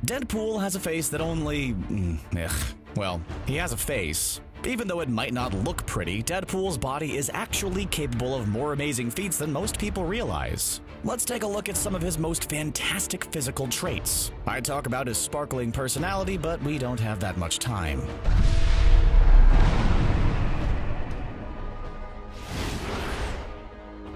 Deadpool has a face that only... well, he has a face. Even though it might not look pretty, Deadpool's body is actually capable of more amazing feats than most people realize. Let's take a look at some of his most fantastic physical traits. I'd talk about his sparkling personality, but we don't have that much time.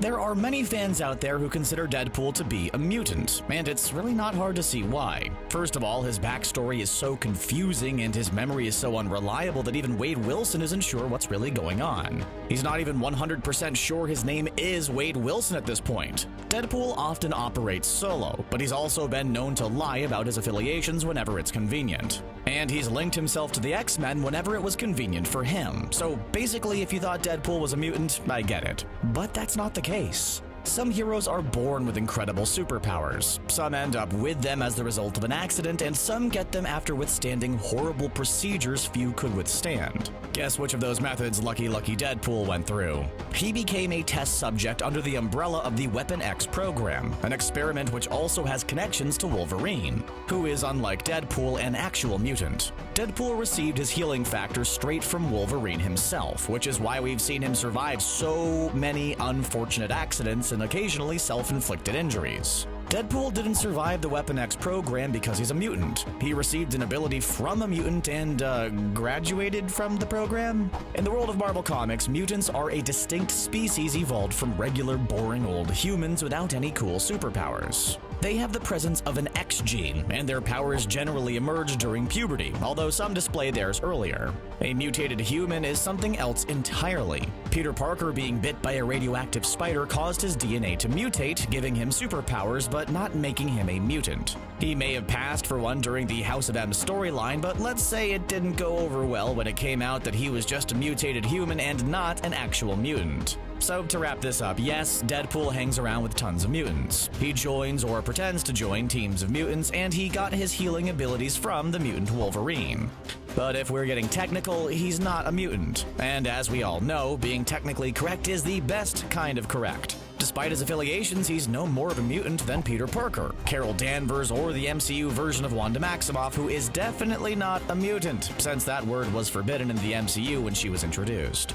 There are many fans out there who consider Deadpool to be a mutant, and it's really not hard to see why. First of all, his backstory is so confusing and his memory is so unreliable that even Wade Wilson isn't sure what's really going on. He's not even 100% sure his name is Wade Wilson at this point. Deadpool often operates solo, but he's also been known to lie about his affiliations whenever it's convenient. And he's linked himself to the X-Men whenever it was convenient for him. So basically, if you thought Deadpool was a mutant, I get it. But that's not the case. Some heroes are born with incredible superpowers. Some end up with them as the result of an accident, and some get them after withstanding horrible procedures few could withstand. Guess which of those methods Lucky Deadpool went through? He became a test subject under the umbrella of the Weapon X program, an experiment which also has connections to Wolverine, who is, unlike Deadpool, an actual mutant. Deadpool received his healing factor straight from Wolverine himself, which is why we've seen him survive so many unfortunate accidents and occasionally self-inflicted injuries. Deadpool didn't survive the Weapon X program because he's a mutant. He received an ability from a mutant and, graduated from the program? In the world of Marvel Comics, mutants are a distinct species evolved from regular, boring old humans without any cool superpowers. They have the presence of an X gene, and their powers generally emerge during puberty, although some display theirs earlier. A mutated human is something else entirely. Peter Parker being bit by a radioactive spider caused his DNA to mutate, giving him superpowers but not making him a mutant. He may have passed for one during the House of M storyline, but let's say it didn't go over well when it came out that he was just a mutated human and not an actual mutant. So to wrap this up, yes, Deadpool hangs around with tons of mutants. He joins or pretends to join teams of mutants, and he got his healing abilities from the mutant Wolverine. But if we're getting technical, he's not a mutant. And as we all know, being technically correct is the best kind of correct. Despite his affiliations, he's no more of a mutant than Peter Parker, Carol Danvers, or the MCU version of Wanda Maximoff, who is definitely not a mutant, since that word was forbidden in the MCU when she was introduced.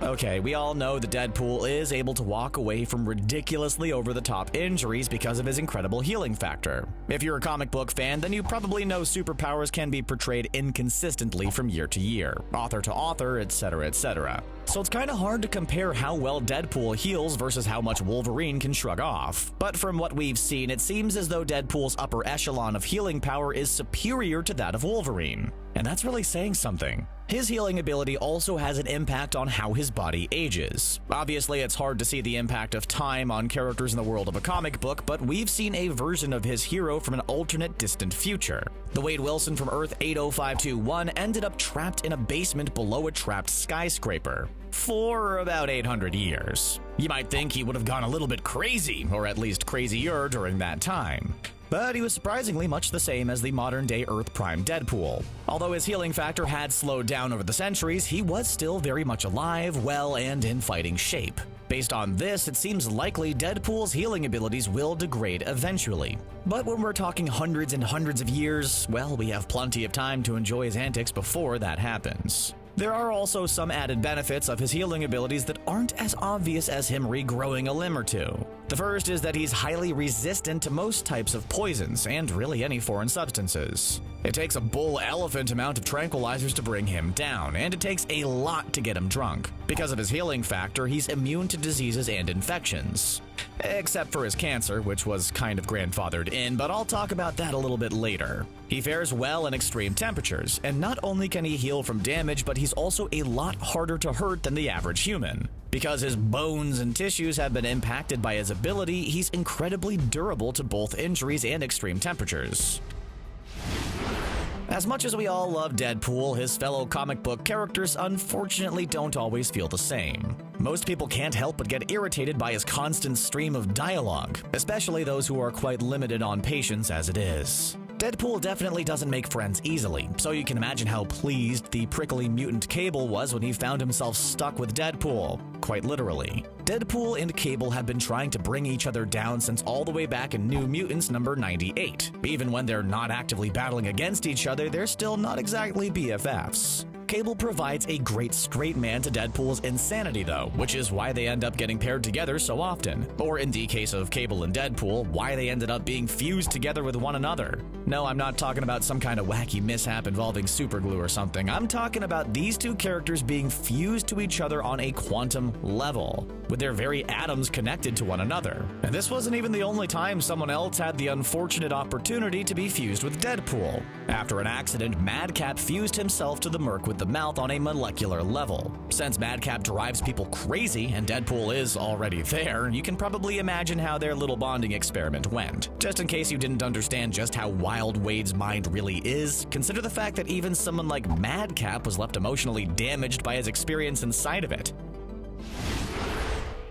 Okay, we all know that Deadpool is able to walk away from ridiculously over-the-top injuries because of his incredible healing factor. If you're a comic book fan, then you probably know superpowers can be portrayed inconsistently from year to year, author to author, etc., etc. So it's kinda hard to compare how well Deadpool heals versus how much Wolverine can shrug off. But from what we've seen, it seems as though Deadpool's upper echelon of healing power is superior to that of Wolverine. And that's really saying something. His healing ability also has an impact on how his body ages. Obviously, it's hard to see the impact of time on characters in the world of a comic book, but we've seen a version of his hero from an alternate distant future. The Wade Wilson from Earth 80521 ended up trapped in a basement below a trapped skyscraper for about 800 years. You might think he would have gone a little bit crazy, or at least crazier during that time. But he was surprisingly much the same as the modern-day Earth Prime Deadpool. Although his healing factor had slowed down over the centuries, he was still very much alive, well, and in fighting shape. Based on this, it seems likely Deadpool's healing abilities will degrade eventually. But when we're talking hundreds and hundreds of years, well, we have plenty of time to enjoy his antics before that happens. There are also some added benefits of his healing abilities that aren't as obvious as him regrowing a limb or two. The first is that he's highly resistant to most types of poisons, and really any foreign substances. It takes a bull elephant amount of tranquilizers to bring him down, and it takes a lot to get him drunk. Because of his healing factor, he's immune to diseases and infections. Except for his cancer, which was kind of grandfathered in, but I'll talk about that a little bit later. He fares well in extreme temperatures, and not only can he heal from damage, but he's also a lot harder to hurt than the average human. Because his bones and tissues have been impacted by his ability, he's incredibly durable to both injuries and extreme temperatures. As much as we all love Deadpool, his fellow comic book characters unfortunately don't always feel the same. Most people can't help but get irritated by his constant stream of dialogue, especially those who are quite limited on patience as it is. Deadpool definitely doesn't make friends easily, so you can imagine how pleased the prickly mutant Cable was when he found himself stuck with Deadpool, quite literally. Deadpool and Cable have been trying to bring each other down since all the way back in New Mutants number 98. Even when they're not actively battling against each other, they're still not exactly BFFs. Cable provides a great straight man to Deadpool's insanity though, which is why they end up getting paired together so often. Or in the case of Cable and Deadpool, why they ended up being fused together with one another. No, I'm not talking about some kind of wacky mishap involving superglue or something. I'm talking about these two characters being fused to each other on a quantum level, with their very atoms connected to one another. And this wasn't even the only time someone else had the unfortunate opportunity to be fused with Deadpool. After an accident, Madcap fused himself to the Merc with the mouth on a molecular level. Since Madcap drives people crazy and Deadpool is already there, you can probably imagine how their little bonding experiment went. Just in case you didn't understand just how wild Wade's mind really is, consider the fact that even someone like Madcap was left emotionally damaged by his experience inside of it.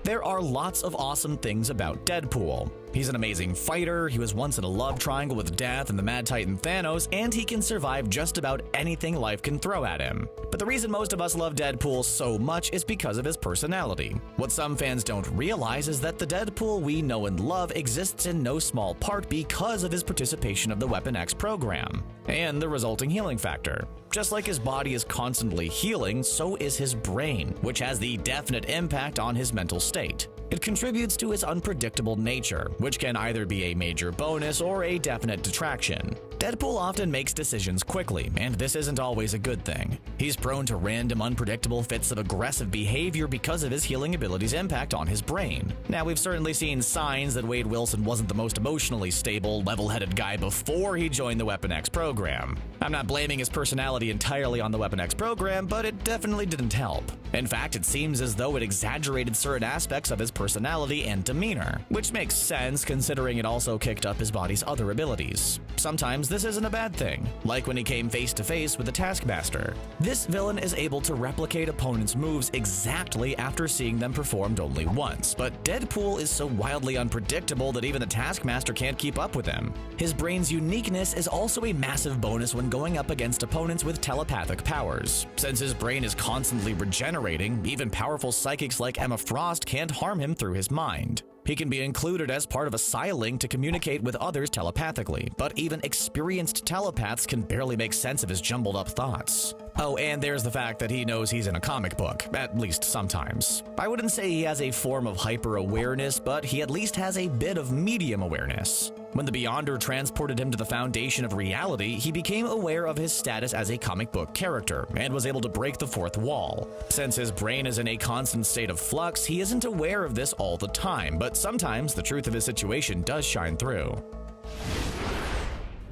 There are lots of awesome things about Deadpool. He's an amazing fighter, he was once in a love triangle with Death and the Mad Titan Thanos, and he can survive just about anything life can throw at him. But the reason most of us love Deadpool so much is because of his personality. What some fans don't realize is that the Deadpool we know and love exists in no small part because of his participation of the Weapon X program, and the resulting healing factor. Just like his body is constantly healing, so is his brain, which has the definite impact on his mental state. It contributes to his unpredictable nature, which can either be a major bonus or a definite detraction. Deadpool often makes decisions quickly, and this isn't always a good thing. He's prone to random, unpredictable fits of aggressive behavior because of his healing ability's impact on his brain. Now, we've certainly seen signs that Wade Wilson wasn't the most emotionally stable, level-headed guy before he joined the Weapon X program. I'm not blaming his personality entirely on the Weapon X program, but it definitely didn't help. In fact, it seems as though it exaggerated certain aspects of his personality and demeanor, which makes sense considering it also kicked up his body's other abilities. Sometimes this isn't a bad thing, like when he came face to face with the Taskmaster. This villain is able to replicate opponents' moves exactly after seeing them performed only once, but Deadpool is so wildly unpredictable that even the Taskmaster can't keep up with him. His brain's uniqueness is also a massive bonus when going up against opponents with telepathic powers. Since his brain is constantly regenerating, even powerful psychics like Emma Frost can't harm him through his mind. He can be included as part of a psi-link to communicate with others telepathically, but even experienced telepaths can barely make sense of his jumbled up thoughts. Oh, and there's the fact that he knows he's in a comic book, at least sometimes. I wouldn't say he has a form of hyper-awareness, but he at least has a bit of medium awareness. When the Beyonder transported him to the foundation of reality, he became aware of his status as a comic book character, and was able to break the fourth wall. Since his brain is in a constant state of flux, he isn't aware of this all the time, but sometimes the truth of his situation does shine through.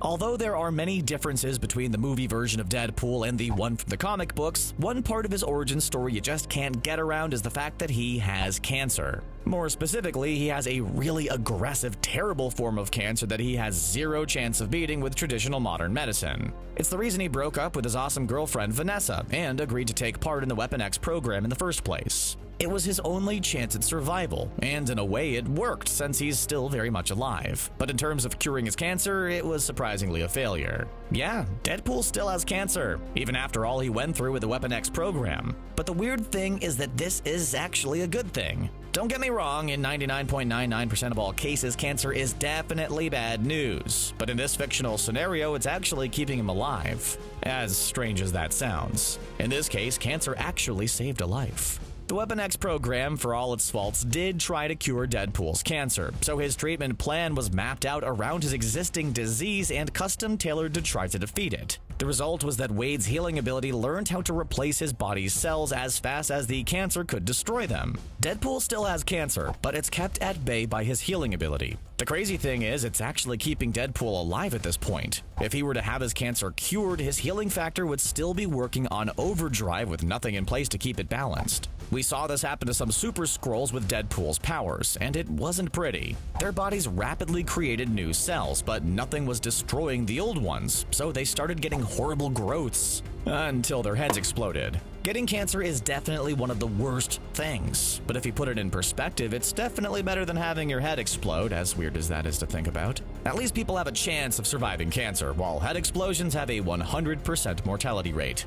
Although there are many differences between the movie version of Deadpool and the one from the comic books, one part of his origin story you just can't get around is the fact that he has cancer. More specifically, he has a really aggressive, terrible form of cancer that he has zero chance of beating with traditional modern medicine. It's the reason he broke up with his awesome girlfriend Vanessa and agreed to take part in the Weapon X program in the first place. It was his only chance at survival, and in a way it worked since he's still very much alive. But in terms of curing his cancer, it was surprisingly a failure. Yeah, Deadpool still has cancer, even after all he went through with the Weapon X program. But the weird thing is that this is actually a good thing. Don't get me wrong, in 99.99% of all cases, cancer is definitely bad news. But in this fictional scenario, it's actually keeping him alive. As strange as that sounds. In this case, cancer actually saved a life. The Weapon X program, for all its faults, did try to cure Deadpool's cancer, so his treatment plan was mapped out around his existing disease and custom-tailored to try to defeat it. The result was that Wade's healing ability learned how to replace his body's cells as fast as the cancer could destroy them. Deadpool still has cancer, but it's kept at bay by his healing ability. The crazy thing is, it's actually keeping Deadpool alive at this point. If he were to have his cancer cured, his healing factor would still be working on overdrive with nothing in place to keep it balanced. We saw this happen to some Super Skrulls with Deadpool's powers, and it wasn't pretty. Their bodies rapidly created new cells, but nothing was destroying the old ones, so they started getting horrible growths. Until their heads exploded. Getting cancer is definitely one of the worst things, but if you put it in perspective, it's definitely better than having your head explode, as weird as that is to think about. At least people have a chance of surviving cancer, while head explosions have a 100% mortality rate.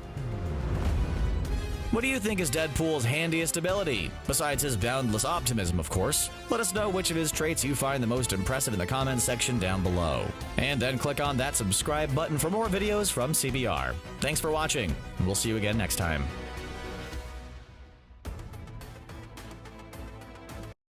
What do you think is Deadpool's handiest ability? Besides his boundless optimism, of course. Let us know which of his traits you find the most impressive in the comments section down below. And then click on that subscribe button for more videos from CBR. Thanks for watching, and we'll see you again next time.